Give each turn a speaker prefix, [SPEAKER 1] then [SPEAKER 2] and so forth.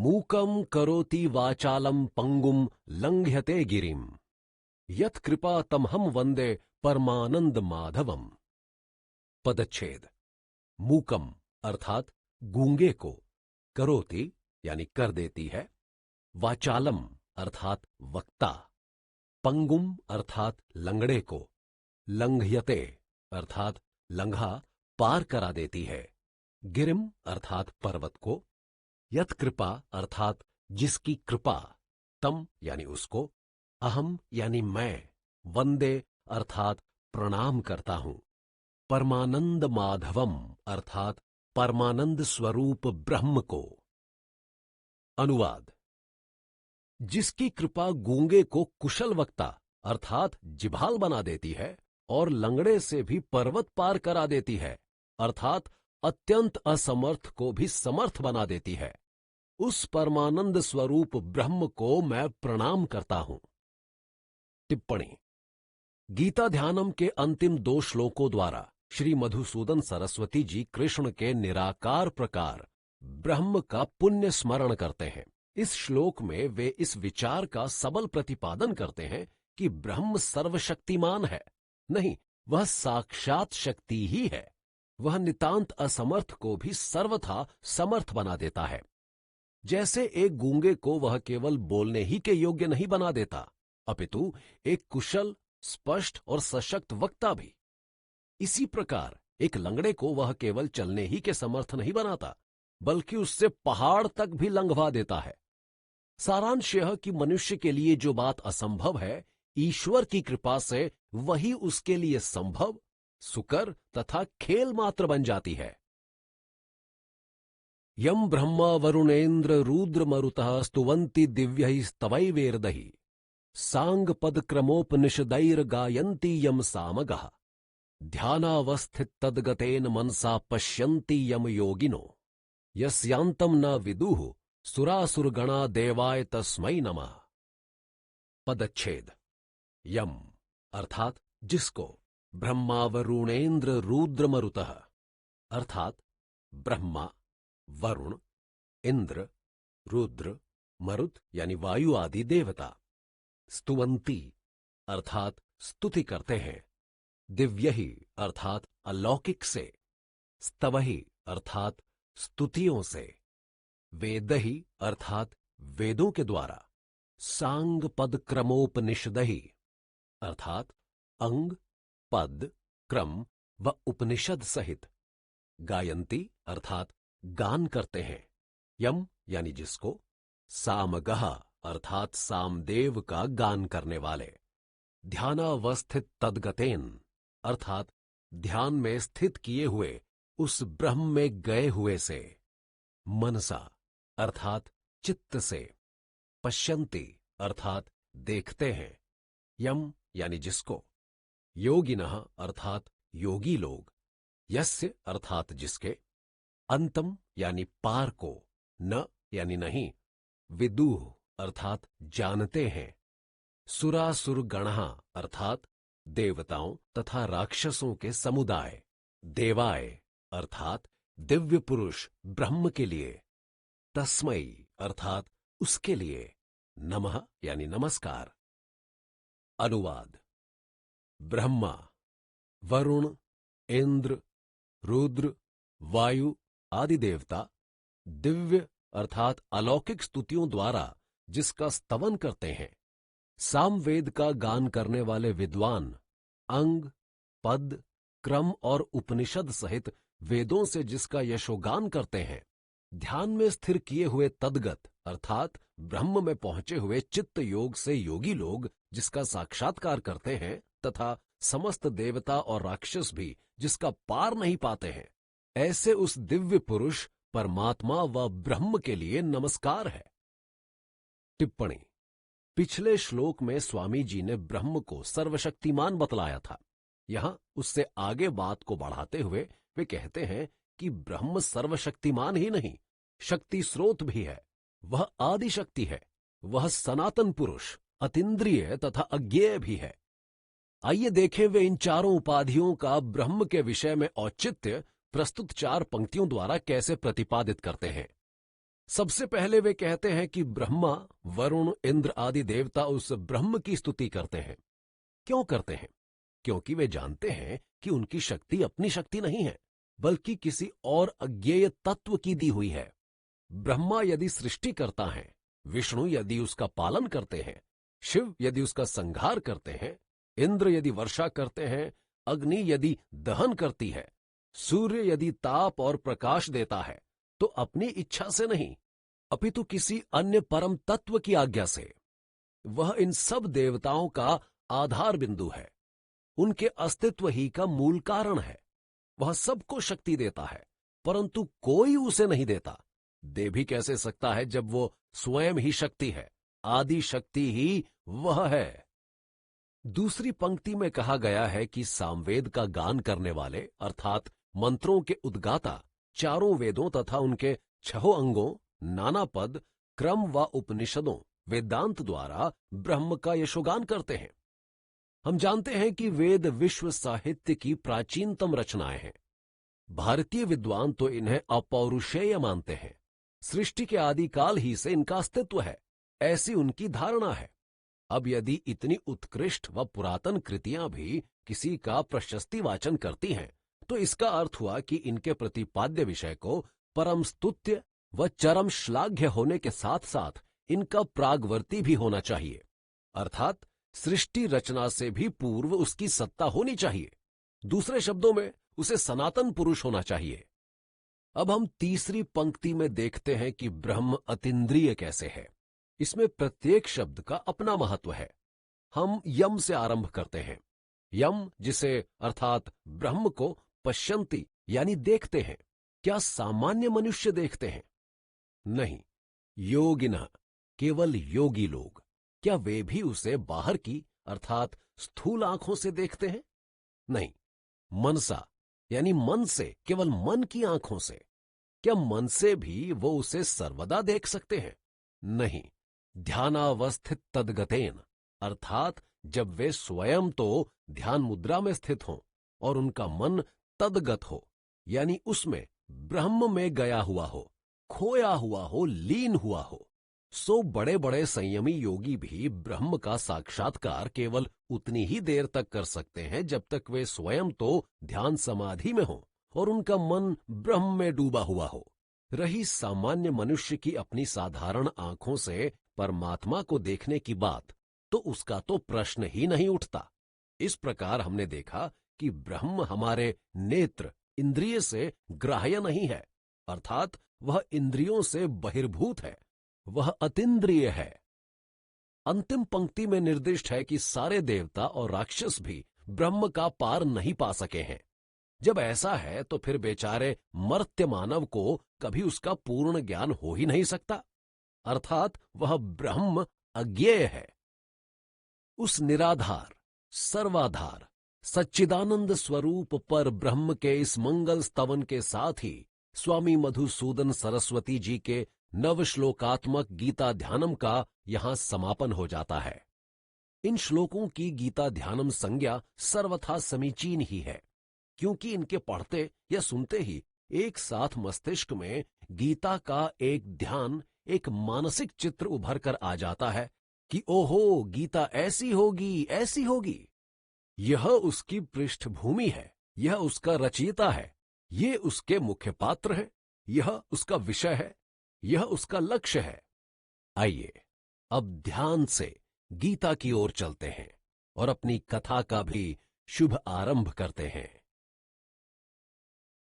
[SPEAKER 1] मूकं करोति वाचालं पंगुम लंघ्यते गिरिम यत् कृपा तमहम वंदे परमानंद माधवम। पदच्छेद। मूकम अर्थात गूंगे को, करोति यानी कर देती है, वाचालम अर्थात वक्ता, पंगुम अर्थात लंगड़े को, लंघयते अर्थात लंघा पार करा देती है, गिरिम अर्थात पर्वत को, यत कृपा अर्थात जिसकी कृपा, तम यानी उसको, अहम यानी मैं, वंदे अर्थात प्रणाम करता हूं, परमानंद माधवम अर्थात परमानंद स्वरूप ब्रह्म को। अनुवाद। जिसकी कृपा गूंगे को कुशल वक्ता अर्थात जिभाल बना देती है और लंगड़े से भी पर्वत पार करा देती है अर्थात अत्यंत असमर्थ को भी समर्थ बना देती है, उस परमानंद स्वरूप ब्रह्म को मैं प्रणाम करता हूं। टिप्पणी। गीता ध्यानम के अंतिम 2 श्लोकों द्वारा श्री मधुसूदन सरस्वती जी कृष्ण के निराकार प्रकार ब्रह्म का पुण्य स्मरण करते हैं। इस श्लोक में वे इस विचार का सबल प्रतिपादन करते हैं कि ब्रह्म सर्वशक्तिमान है, नहीं, वह साक्षात शक्ति ही है। वह नितांत असमर्थ को भी सर्वथा समर्थ बना देता है। जैसे एक गूंगे को वह केवल बोलने ही के योग्य नहीं बना देता, अपितु एक कुशल, स्पष्ट और सशक्त वक्ता भी। इसी प्रकार एक लंगड़े को वह केवल चलने ही के समर्थ नहीं बनाता, बल्कि उससे पहाड़ तक भी लंघवा देता है। सारांश यह कि मनुष्य के लिए जो बात असंभव है, ईश्वर की कृपा से वही उसके लिए संभव, सुकर तथा खेल मात्र बन जाती है। यम ब्रह्मा वरुणेन्द्र रुद्र मरुतः स्तुवन्ति दिव्यैः स्तवैर्वेदैः सांग पद क्रमोपनिषदैर् गायन्ति यम सामगः ध्यानावस्थित तद्गतेन मनसा पश्यन्ति यम योगिनो यस्यांतम न विदुः सुरासुरगणा देवाय तस्मै नमः। पदच्छेद। यम अर्थात जिसको, ब्रह्मा वरुणेन्द्र रुद्र मरुतः अर्थात ब्रह्मा, वरुण, इंद्र, रुद्र, मरुत यानी वायु आदि देवता, स्तुवंती अर्थात स्तुति करते हैं, दिव्यहि अर्थात अलौकिक से, स्तवहि अर्थात स्तुतियों से, वेदहि अर्थात वेदों के द्वारा, सांग पद क्रमोपनिषदहि अर्थात अंग, पद, क्रम व उपनिषद सहित, गायंती अर्थात गान करते हैं, यम यानी जिसको, सामगह अर्थात सामदेव का गान करने वाले, ध्यानावस्थित तद्गतेन अर्थात ध्यान में स्थित किए हुए उस ब्रह्म में गए हुए से, मनसा अर्थात चित्त से, पश्यन्ति अर्थात देखते हैं, यम यानी जिसको, योगिनः अर्थात योगी लोग, यस्य अर्थात जिसके, अंतम यानी पार को, न यानी नहीं, विदुः अर्थात जानते हैं, सुरासुर गणः अर्थात देवताओं तथा राक्षसों के समुदाय, देवाय अर्थात दिव्य पुरुष ब्रह्म के लिए, तस्मै अर्थात उसके लिए, नमः यानी नमस्कार। अनुवाद। ब्रह्मा, वरुण, इंद्र, रुद्र, वायु आदि देवता दिव्य अर्थात अलौकिक स्तुतियों द्वारा जिसका स्तवन करते हैं, सामवेद का गान करने वाले विद्वान, अंग, पद, क्रम और उपनिषद सहित वेदों से जिसका यशोगान करते हैं, ध्यान में स्थिर किए हुए तद्गत अर्थात ब्रह्म में पहुंचे हुए चित्त योग से योगी लोग जिसका साक्षात्कार करते हैं, तथा समस्त देवता और राक्षस भी जिसका पार नहीं पाते हैं, ऐसे उस दिव्य पुरुष परमात्मा व ब्रह्म के लिए नमस्कार है। टिप्पणी। पिछले श्लोक में स्वामी जी ने ब्रह्म को सर्वशक्तिमान बतलाया था। यहां उससे आगे बात को बढ़ाते हुए वे कहते हैं कि ब्रह्म सर्वशक्तिमान ही नहीं, शक्ति स्रोत भी है। वह आदि शक्ति है, वह सनातन पुरुष, अतीन्द्रिय तथा अज्ञेय भी है। आइए देखें वे इन चारों उपाधियों का ब्रह्म के विषय में औचित्य प्रस्तुत 4 पंक्तियों द्वारा कैसे प्रतिपादित करते हैं। सबसे पहले वे कहते हैं कि ब्रह्मा, वरुण, इंद्र आदि देवता उस ब्रह्म की स्तुति करते हैं। क्यों करते हैं? क्योंकि वे जानते हैं कि उनकी शक्ति अपनी शक्ति नहीं है, बल्कि किसी और अज्ञेय तत्व की दी हुई है। ब्रह्मा यदि सृष्टि करता है, विष्णु यदि उसका पालन करते हैं, शिव यदि उसका संहार करते हैं, इंद्र यदि वर्षा करते हैं, अग्नि यदि दहन करती है, सूर्य यदि ताप और प्रकाश देता है, तो अपनी इच्छा से नहीं, अपितु किसी अन्य परम तत्व की आज्ञा से। वह इन सब देवताओं का आधार बिंदु है, उनके अस्तित्व ही का मूल कारण है। वह सबको शक्ति देता है, परंतु कोई उसे नहीं देता। दे भी कैसे सकता है जब वो स्वयं ही शक्ति है, आदि शक्ति ही वह है। दूसरी पंक्ति में कहा गया है कि सामवेद का गान करने वाले अर्थात मंत्रों के उद्गाता चारों वेदों तथा उनके छहों अंगों, नाना पद, क्रम व उपनिषदों, वेदांत द्वारा ब्रह्म का यशोगान करते हैं। हम जानते हैं कि वेद विश्व साहित्य की प्राचीनतम रचनाएं हैं। भारतीय विद्वान तो इन्हें अपौरुषेय मानते हैं। सृष्टि के आदिकाल ही से इनका अस्तित्व है, ऐसी उनकी धारणा है। अब यदि इतनी उत्कृष्ट व पुरातन कृतियां भी किसी का प्रशस्ति वाचन करती हैं, तो इसका अर्थ हुआ कि इनके प्रतिपाद्य विषय को परम स्तुत्य व चरम श्लाघ्य होने के साथ साथ इनका प्रागवर्ती भी होना चाहिए, अर्थात सृष्टि रचना से भी पूर्व उसकी सत्ता होनी चाहिए। दूसरे शब्दों में उसे सनातन पुरुष होना चाहिए। अब हम तीसरी पंक्ति में देखते हैं कि ब्रह्म अतीन्द्रिय कैसे है। इसमें प्रत्येक शब्द का अपना महत्व है। हम यम से आरंभ करते हैं। यम जिसे अर्थात ब्रह्म को पश्यन्ति यानी देखते हैं। क्या सामान्य मनुष्य देखते हैं? नहीं, योगिनः केवल योगी लोग। क्या वे भी उसे बाहर की अर्थात स्थूल आंखों से देखते हैं? नहीं, मनसा यानी मन से, केवल मन की आंखों से। क्या मन से भी वो उसे सर्वदा देख सकते हैं? नहीं, ध्यानावस्थित तद्गतेन, अर्थात जब वे स्वयं तो ध्यान मुद्रा में स्थित हों और उनका मन तद्गत हो, यानी उसमें ब्रह्म में गया हुआ हो, खोया हुआ हो, लीन हुआ हो। सो बड़े बड़े संयमी योगी भी ब्रह्म का साक्षात्कार केवल उतनी ही देर तक कर सकते हैं जब तक वे स्वयं तो ध्यान समाधि में हों और उनका मन ब्रह्म में डूबा हुआ हो। रही सामान्य मनुष्य की अपनी साधारण आंखों से परमात्मा को देखने की बात, तो उसका तो प्रश्न ही नहीं उठता। इस प्रकार हमने देखा कि ब्रह्म हमारे नेत्र इंद्रिय से ग्राह्य नहीं है, अर्थात वह इंद्रियों से बहिर्भूत है, वह अतीन्द्रिय है। अंतिम पंक्ति में निर्दिष्ट है कि सारे देवता और राक्षस भी ब्रह्म का पार नहीं पा सके हैं। जब ऐसा है तो फिर बेचारे मर्त्य मानव को कभी उसका पूर्ण ज्ञान हो ही नहीं सकता, अर्थात वह ब्रह्म अज्ञेय है। उस निराधार, सर्वाधार, सच्चिदानंद स्वरूप पर ब्रह्म के इस मंगल स्तवन के साथ ही स्वामी मधुसूदन सरस्वती जी के नवश्लोकात्मक गीता ध्यानम का यहां समापन हो जाता है। इन श्लोकों की गीता ध्यानम संज्ञा सर्वथा समीचीन ही है, क्योंकि इनके पढ़ते या सुनते ही एक साथ मस्तिष्क में गीता का एक ध्यान, एक मानसिक चित्र उभर कर आ जाता है कि ओहो, गीता ऐसी होगी, ऐसी होगी। यह उसकी पृष्ठभूमि है, यह उसका रचयिता है, ये उसके मुख्य पात्र हैं, यह उसका विषय है, यह उसका लक्ष्य है। आइए अब ध्यान से गीता की ओर चलते हैं और अपनी कथा का भी शुभ आरंभ करते हैं।